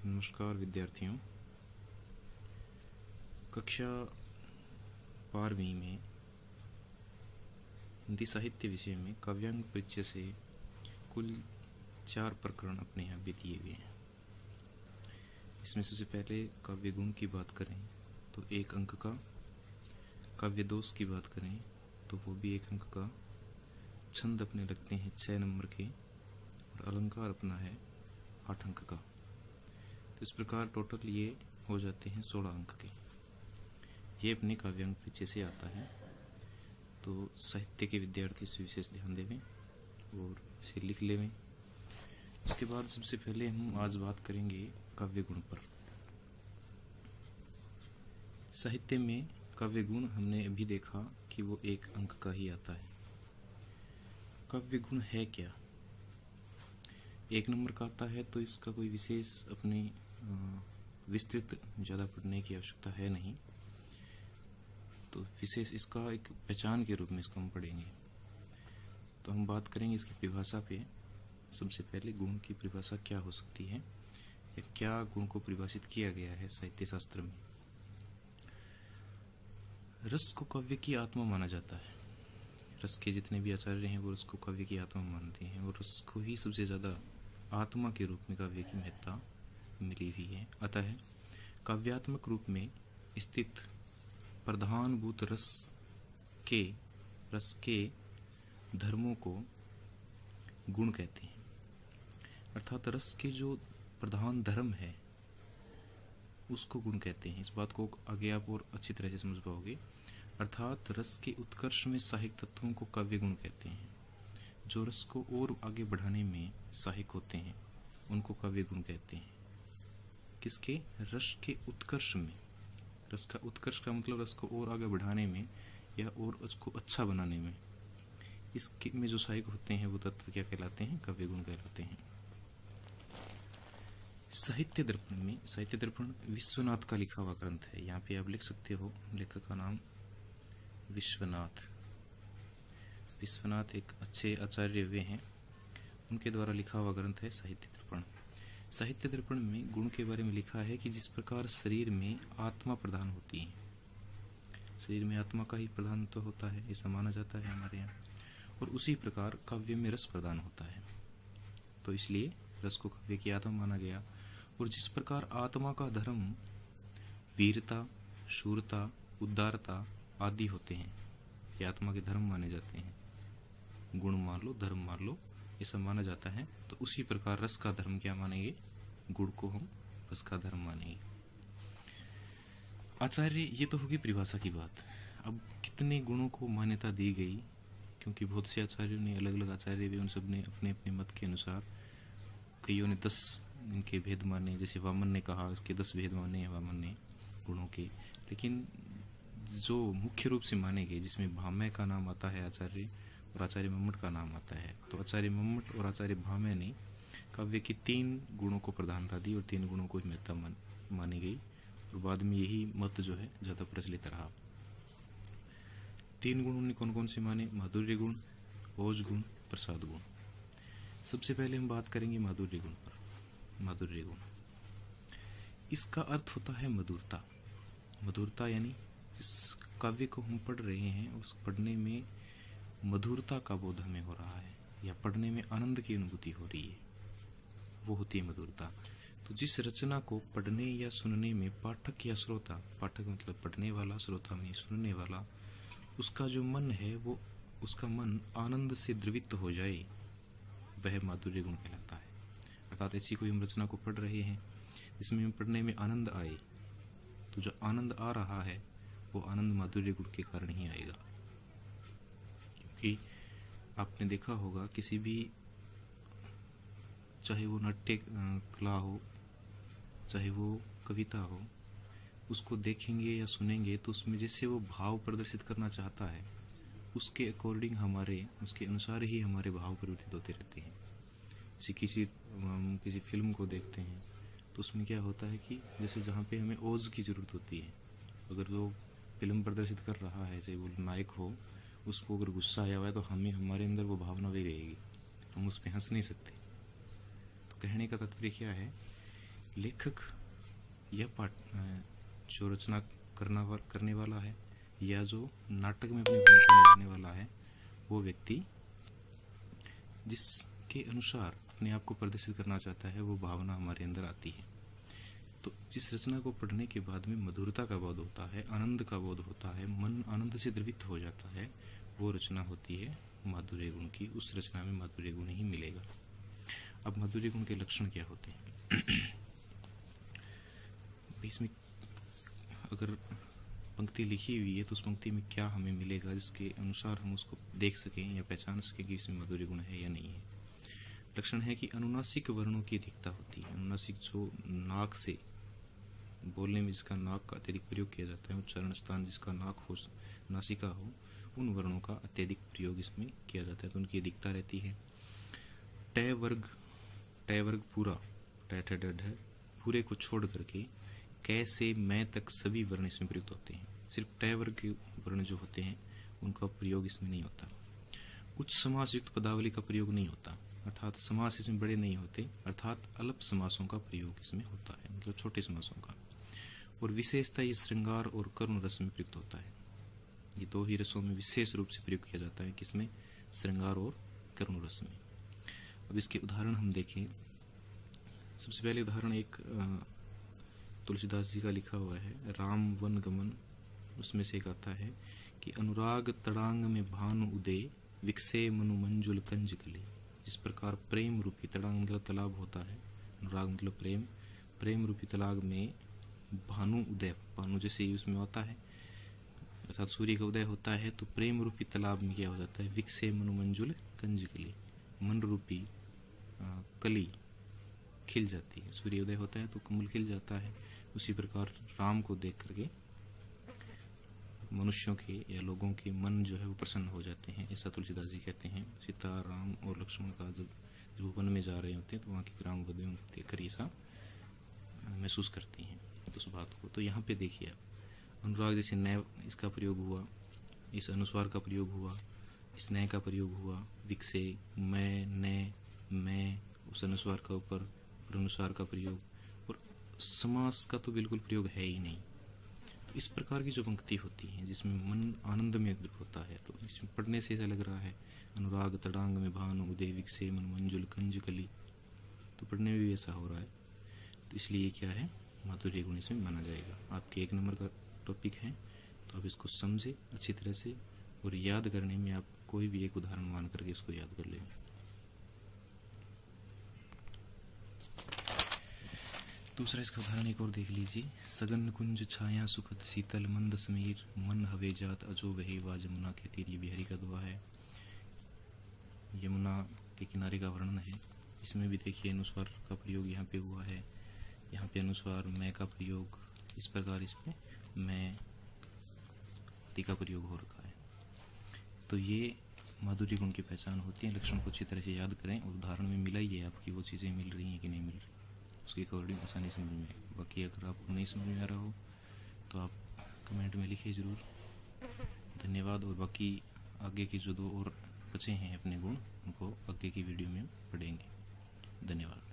नमस्कार विद्यार्थियों। कक्षा 12वीं में हिंदी साहित्य विषय में काव्यांग परिचय से कुल 4 प्रकरण अपने यहाँ भी दिए गए हैं। इसमें सबसे पहले काव्य गुण की बात करें तो 1 अंक का, काव्य दोष की बात करें तो वो भी 1 अंक का, छंद अपने लगते हैं 6 नंबर के और अलंकार अपना है 8 अंक का। तो इस प्रकार टोटल ये हो जाते हैं 16 अंक के। ये अपने काव्यांग परिचय से आता है। तो साहित्य के विद्यार्थी इस विशेष ध्यान देवें और इसे लिख लेवें। उसके बाद सबसे पहले हम आज बात करेंगे काव्य गुण पर। साहित्य में काव्य गुण हमने अभी देखा कि वो 1 अंक का ही आता है। काव्य गुण है क्या? 1 नंबर का आता है तो इसका कोई विशेष अपनी विस्तृत ज़्यादा पढ़ने की आवश्यकता है नहीं। तो विशेष इसका एक पहचान के रूप में इसको हम पढ़ेंगे। तो हम बात करेंगे इसकी परिभाषा पे। सबसे पहले गुण की परिभाषा क्या हो सकती है या क्या गुण को परिभाषित किया गया है साहित्य शास्त्र में। रस को काव्य की आत्मा माना जाता है। रस के जितने भी आचार्य हैं वो रस को काव्य की आत्मा मानते हैं और रस को ही सबसे ज़्यादा आत्मा के रूप में काव्य की महत्ता मिली हुई है। अतः काव्यात्मक रूप में स्थित प्रधानभूत रस के धर्मों को गुण कहते हैं। अर्थात रस के जो प्रधान धर्म है उसको गुण कहते हैं। इस बात को आगे आप और अच्छी तरह से समझ पाओगे। अर्थात रस के उत्कर्ष में सहायक तत्वों को काव्य गुण कहते हैं। जो रस को और आगे बढ़ाने में सहायक होते हैं उनको काव्य गुण कहते हैं। किसके? रस के उत्कर्ष में। रस का उत्कर्ष का मतलब रस को और आगे बढ़ाने में या और उसको अच्छा बनाने में, इसके में जो सहायक होते हैं वो तत्व क्या कहलाते हैं? काव्य गुण कहलाते हैं। साहित्य दर्पण में, साहित्य दर्पण विश्वनाथ का लिखा हुआ ग्रंथ है। यहाँ पे आप लिख सकते हो लेखक का नाम विश्वनाथ। विश्वनाथ एक अच्छे आचार्य हुए हैं, उनके द्वारा लिखा हुआ ग्रंथ है साहित्य दर्पण। साहित्य दर्पण में गुण के बारे में लिखा है कि जिस प्रकार शरीर में आत्मा प्रधान होती है, शरीर में आत्मा का ही प्रधान तो होता है, ऐसा माना जाता है हमारे यहाँ, और उसी प्रकार काव्य में रस प्रधान होता है। तो इसलिए रस को काव्य की आत्मा माना गया। और जिस प्रकार आत्मा का धर्म वीरता, शूरता, उदारता आदि होते हैं, ये आत्मा के धर्म माने जाते हैं। गुण मान लो, धर्म मान लो, ये सब माना जाता है। तो उसी प्रकार रस का धर्म क्या मानेंगे? गुण को हम रस का धर्म मानेंगे। आचार्य, ये तो होगी परिभाषा की बात। अब कितने गुणों को मान्यता दी गई, क्योंकि बहुत से आचार्यों ने, अलग अलग आचार्य भी, उन सब ने अपने अपने मत के अनुसार, कईयों ने 10 इनके भेद माने। जैसे वामन ने कहा इसके 10 भेद माने हैं वामन ने गुणों के। लेकिन जो मुख्य रूप से माने गए, जिसमें भामह का नाम आता है आचार्य और आचार्य मम्मट का नाम आता है, तो आचार्य मम्मट और आचार्य भामह ने काव्य के 3 गुणों को प्रधानता दी और 3 गुणों को महत्ता मानी गई। और बाद में यही मत जो है ज्यादा प्रचलित रहा। 3 गुण उन्होंने कौन कौन से माने? माधुर्य गुण, ओज गुण, प्रसाद गुण। सबसे पहले हम बात करेंगे माधुर्य गुण पर। माधुर्य गुण, इसका अर्थ होता है मधुरता। मधुरता यानी इस काव्य को हम पढ़ रहे हैं, उस पढ़ने में मधुरता का बोध हमें हो रहा है या पढ़ने में आनंद की अनुभूति हो रही है, वो होती है मधुरता। तो जिस रचना को पढ़ने या सुनने में पाठक या श्रोता, पाठक मतलब पढ़ने वाला, श्रोता में सुनने वाला, उसका जो मन है वो, उसका मन आनंद से द्रवित हो जाए, वह माधुर्य गुण कहलाता है। अर्थात ऐसी कोई हम रचना को पढ़ रहे हैं जिसमें हम पढ़ने में आनंद आए, तो जो आनंद आ रहा है वो आनंद माधुर्य गुण के कारण ही आएगा। क्योंकि आपने देखा होगा किसी भी, चाहे वो नाट्य कला हो, चाहे वो कविता हो, उसको देखेंगे या सुनेंगे तो उसमें जैसे वो भाव प्रदर्शित करना चाहता है उसके अकॉर्डिंग हमारे, उसके अनुसार ही हमारे भाव परिवर्तित होते रहते हैं। जैसे किसी फिल्म को देखते हैं तो उसमें क्या होता है कि जैसे जहाँ पे हमें ओज की जरूरत होती है, अगर वो फिल्म प्रदर्शित कर रहा है, चाहे वो नायक हो, उसको अगर गुस्सा आया हुआ है तो हमें, हमारे अंदर वो भावना भी रहेगी, हम उस पर हंस नहीं सकते। तो कहने का तात्पर्य क्या है लेखक या पाठ जो रचना करने वाला है या जो नाटक में अपनी भूमिका निभाने वाला है, वो व्यक्ति जिसके अनुसार अपने आप को प्रदर्शित करना चाहता है, वो भावना हमारे अंदर आती है। तो जिस रचना को पढ़ने के बाद में मधुरता का बोध होता है, आनंद का बोध होता है, मन आनंद से द्रवित हो जाता है, वो रचना होती है माधुर्य गुण की। उस रचना में माधुर्य गुण ही मिलेगा। अब माधुर्य गुण के लक्षण क्या होते हैं? इसमें अगर पंक्ति लिखी हुई है तो उस पंक्ति में क्या हमें मिलेगा जिसके अनुसार हम उसको देख सकें या पहचान सकें कि इसमें माधुर्य गुण है या नहीं है। लक्षण है कि अनुनासिक वर्णों की अधिकता होती है। अनुनासिक जो नाक से बोलने में जिसका नाक का अत्यधिक प्रयोग किया जाता है, उच्चारण स्थान जिसका नाक हो, नासिका हो, उन वर्णों का अत्यधिक प्रयोग इसमें किया जाता है, तो उनकी अधिकता रहती है। टय वर्ग पूरा, है पूरे को छोड़ करके कै से मैं तक सभी वर्ण इसमें प्रयुक्त होते हैं। सिर्फ टय वर्ग के वर्ण जो होते हैं उनका प्रयोग इसमें नहीं होता। उच्च समास युक्त पदावली का प्रयोग नहीं होता, अर्थात समास इसमें बड़े नहीं होते, अर्थात अल्प समासों का प्रयोग इसमें होता है, मतलब छोटे समासों का। और विशेषता ये श्रृंगार और करुण रस में प्रयुक्त होता है। ये दो ही रसों में विशेष रूप से प्रयोग किया जाता है, किसमें? श्रृंगार और करुण रस में। अब इसके उदाहरण हम देखें। सबसे पहले उदाहरण एक तुलसीदास जी का लिखा हुआ है, राम वन गमन। उसमें से एक आता है कि अनुराग तड़ांग में भानु उदय, विकसे मनु मंजुल कंज कले। जिस प्रकार प्रेम रूपी, तड़ांग मतलब तालाब होता है, अनुराग मतलब प्रेम, प्रेम रूपी तालाब में भानु उदय, भानु जैसे उसमें होता है अर्थात सूर्य का उदय होता है, तो प्रेम रूपी तालाब में क्या हो जाता है? विकसे मनु मंजुल कंज कली, मन रूपी कली खिल जाती है। सूर्य उदय होता है तो कमल खिल जाता है। उसी प्रकार राम को देख करके मनुष्यों के या लोगों के मन जो है वो प्रसन्न हो जाते हैं, ऐसा तुलसीदास जी कहते हैं। सीता, राम और लक्ष्मण का जब वन में जा रहे होते हैं तो वहाँ की ग्राम वधुएं देखकर ऐसा महसूस करती हैं उस बात को। तो यहाँ पे देखिए आप, अनुराग जैसे नय इसका प्रयोग हुआ, इस अनुस्वार का प्रयोग हुआ, स्नेह का प्रयोग हुआ, विकसे मैं उस अनुस्वार का ऊपर अनुसार का प्रयोग, और समास का तो बिल्कुल प्रयोग है ही नहीं। तो इस प्रकार की जो पंक्ति होती है जिसमें मन आनंद में होता है, तो इसमें पढ़ने से ऐसा लग रहा है अनुराग तड़ांग में भानु उदय, विकसे मन मंजुल कंज कली, तो पढ़ने में भी ऐसा हो रहा है। तो इसलिए क्या है? माधुर्य गुण इसमें माना जाएगा। आपके 1 नंबर का टॉपिक है, तो आप इसको समझे अच्छी तरह से, और याद करने में आप कोई भी एक उदाहरण मान करके इसको याद कर लेंगे। दूसरा इसका उदाहरण एक और देख लीजिए। सगन कुंज छाया सुखद शीतल मंद समीर, मन हवे जात अजो वही वा जमुना के तीर। ये बिहारी का दुआ है, यमुना के किनारे का वर्णन है। इसमें भी देखिए अनुस्वार का प्रयोग यहाँ पे हुआ है, यहाँ पे अनुस्वार मैं का प्रयोग, इस प्रकार इसमें मैं का प्रयोग हो रखा है। तो ये माधुर्य गुण की पहचान होती है। लक्षण को अच्छी तरह से याद करें और उदाहरण में मिलाइए आपकी वो चीज़ें मिल रही हैं कि नहीं मिल रही, उसकी अकॉर्डिंग आसानी समझ में। बाकी अगर आपको नहीं समझ में आ रहा हो तो आप कमेंट में लिखिए ज़रूर। धन्यवाद। और बाकी आगे की जो 2 और बचे हैं अपने गुण, उनको आगे की वीडियो में पढ़ेंगे। धन्यवाद।